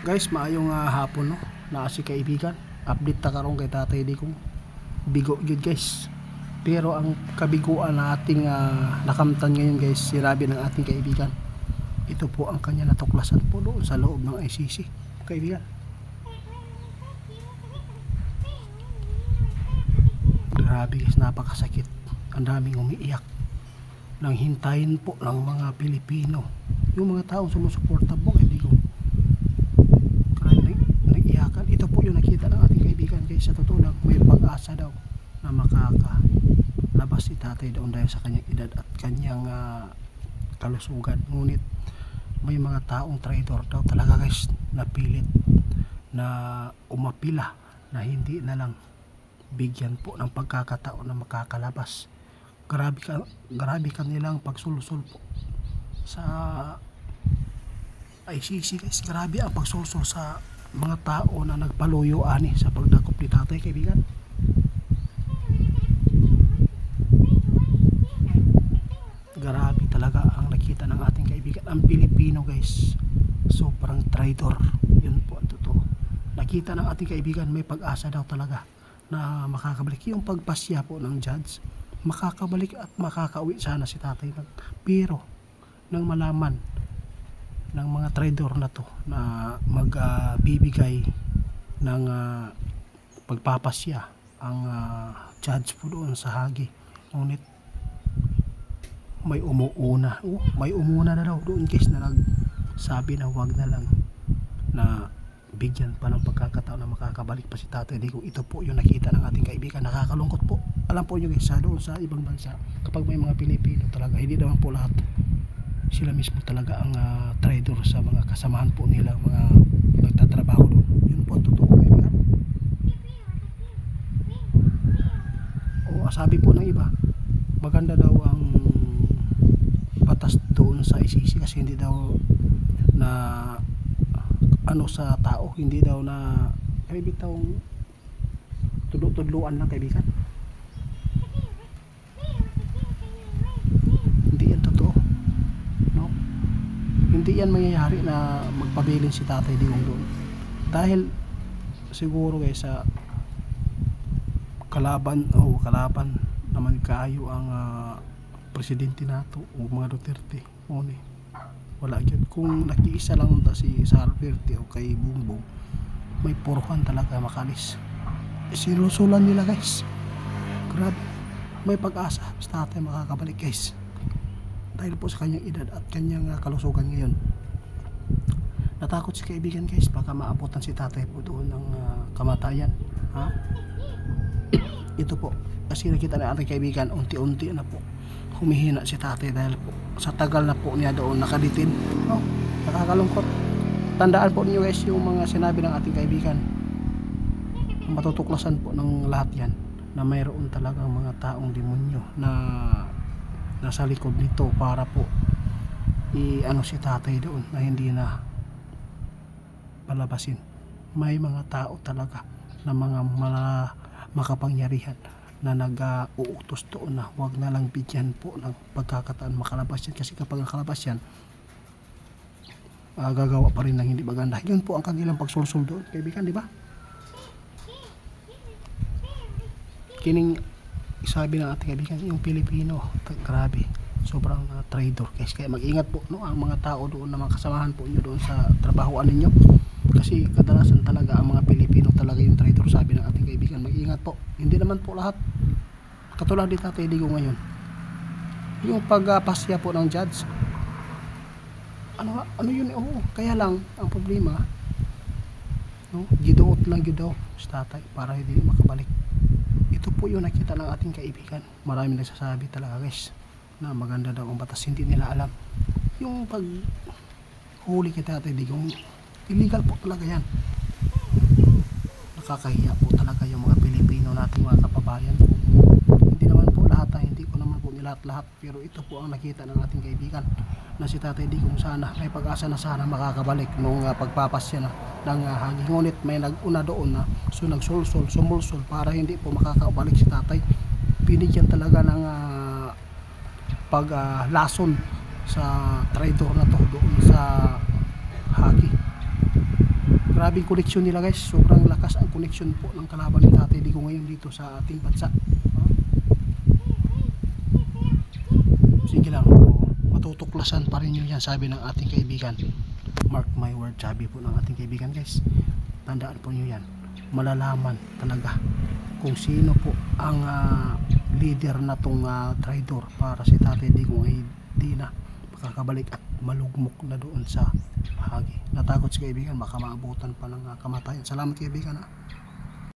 Guys, maayong hapon no. Naa si kaibigan. Update ta karon kay Tatay Digong. Bigo gyud guys. Pero ang kabiguan na ating nakamtan ngayon guys, sinabi ng ating kaibigan. Ito po ang kanya natuklasan po doon sa loob ng ICC. Kaibigan. Grabe guys, napakasakit. Ang daming umiiyak. Nang hintayin po ng mga Pilipino. Yung mga taong sumusuporta po kay Digong. Ito po yung nakita ng ating kaibigan guys. Sa totoo lang, may pag-asa daw na makakalabas si tatay doon dahil sa kanyang edad at kanyang kalusugan. Ngunit may mga taong traitor daw talaga guys, napilit na umapila na hindi na lang bigyan po ng pagkakataon na makakalabas. Grabe kanilang pagsulsul po sa ICC guys. Grabe ang pagsulsul sa mga tao na nagpaluyo ani sa pagdakop ni tatay, kaibigan. Grabe talaga ang nakita ng ating kaibigan. Ang Pilipino guys, sobrang traitor. Yun po ang totoo. Nakita ng ating kaibigan, may pag-asa daw talaga na makakabalik. Yung pagpasya po ng judge, makakabalik at makakauwi sana si tatay. Pero nang malaman ng mga trader na to na magbibigay ng pagpapasya ang judge po doon sa Hague, ngunit may umuna na daw doon guys na nagsabi na wag na lang na bigyan pa ng pagkakataon na makakabalik pa si Tatay Digong. Ito po yung nakita ng ating kaibigan. Nakakalungkot po. Alam po nyo guys, sa doon sa ibang bansa kapag may mga Pilipino talaga, hindi naman po lahat, sila mismo talaga ang trader sa mga kasamahan po nila, mga nagtatrabaho doon. Yun po ang totoo kaibigan. O sabi po ng iba, maganda daw ang batas doon sa ICC kasi hindi daw na ano sa tao, hindi daw na bitaw tudlo-tudluan lang kaibigan. Hindi yan mangyayari na magpabilin si Tatay Digong doon dahil siguro guys sa kalaban naman kaayo ang presidente nato o mga Duterte wala yun. Kung nakiisa lang ta si Sara Duterte o kay Bongbong, may puruhan talaga makalis. Sinusulan nila guys. Grabe, may pag-asa si tatay makakabalik guys dahil po sa kanyang edad at kanyang kalusugan ngayon. Natakot si kaibigan guys, baka maabutan si tatay po doon ng kamatayan. Ito po, kasi nakita na ating kaibigan, unti-unti na po humihina si tatay dahil po sa tagal na po niya doon nakaditin. Nakakalungkot. Tandaan po niyo guys yung mga sinabi ng ating kaibigan. Matutuklasan po ng lahat yan na mayroon talagang mga taong demonyo na nasa likod nito para po i-ano si tatay doon na hindi na palabasin. May mga tao talaga na mga makapangyarihan na nag-uutos doon na wag na lang bigyan po ng pagkakataon makalabas yan, kasi kapag nakalabas yan gagawa pa rin ng hindi maganda. Yun po ang kanilang pagsulsul doon kaibigan, di ba? Kining sabi ng ating kaibigan, yung Pilipino grabe, sobrang traitor guys. Kaya mag-ingat po no, ang mga tao doon na mga kasamahan po nyo doon sa trabahoan ninyo, kasi kadalasan talaga ang mga Pilipino talaga yung traitor, sabi ng ating kaibigan. Mag-ingat po, hindi naman po lahat katulad ni Tatay Digong ngayon. Yung pagpasya po ng judge, ano yun, kaya lang ang problema giduot lang yun daw sa tatay para hindi makabalik. Ito po yung nakita ng ating kaibigan. Maraming nagsasabi talaga guys na maganda daw ang batas, hindi nila alam yung pag huli kay Tatay Digong, illegal po talaga yan. Nakakahiya po talaga yung mga Pilipino nating mga kababayan. Hindi naman po lahat, hindi ko naman po nilahat-lahat, pero ito po ang nakita ng ating kaibigan na si Tatay Digong sana may pag-asa na sana makakabalik nung pagpapasya na ng Hague. Ngunit may nag-una doon na sumulsul para hindi po makakabalik si tatay. Binigyan talaga ng paglason sa traitor na to doon sa Hague. Grabing koneksyon nila guys, sobrang lakas ang koneksyon po ng kalaban ni Tatay Digong ngayon dito sa ating bansa. Sige lang, matutuklasan pa rin yun yan, sabi ng ating kaibigan. Mark my word, sabi po ng ating kaibigan guys. Tandaan po nyo yan, malalaman talaga kung sino po ang leader na tong traitor para si Tatay Digong ay di na makakabalik at malugmok na doon sa bahagi. Natakot si kaibigan, baka maabutan pa ng kamatayan. Salamat kaibigan ha.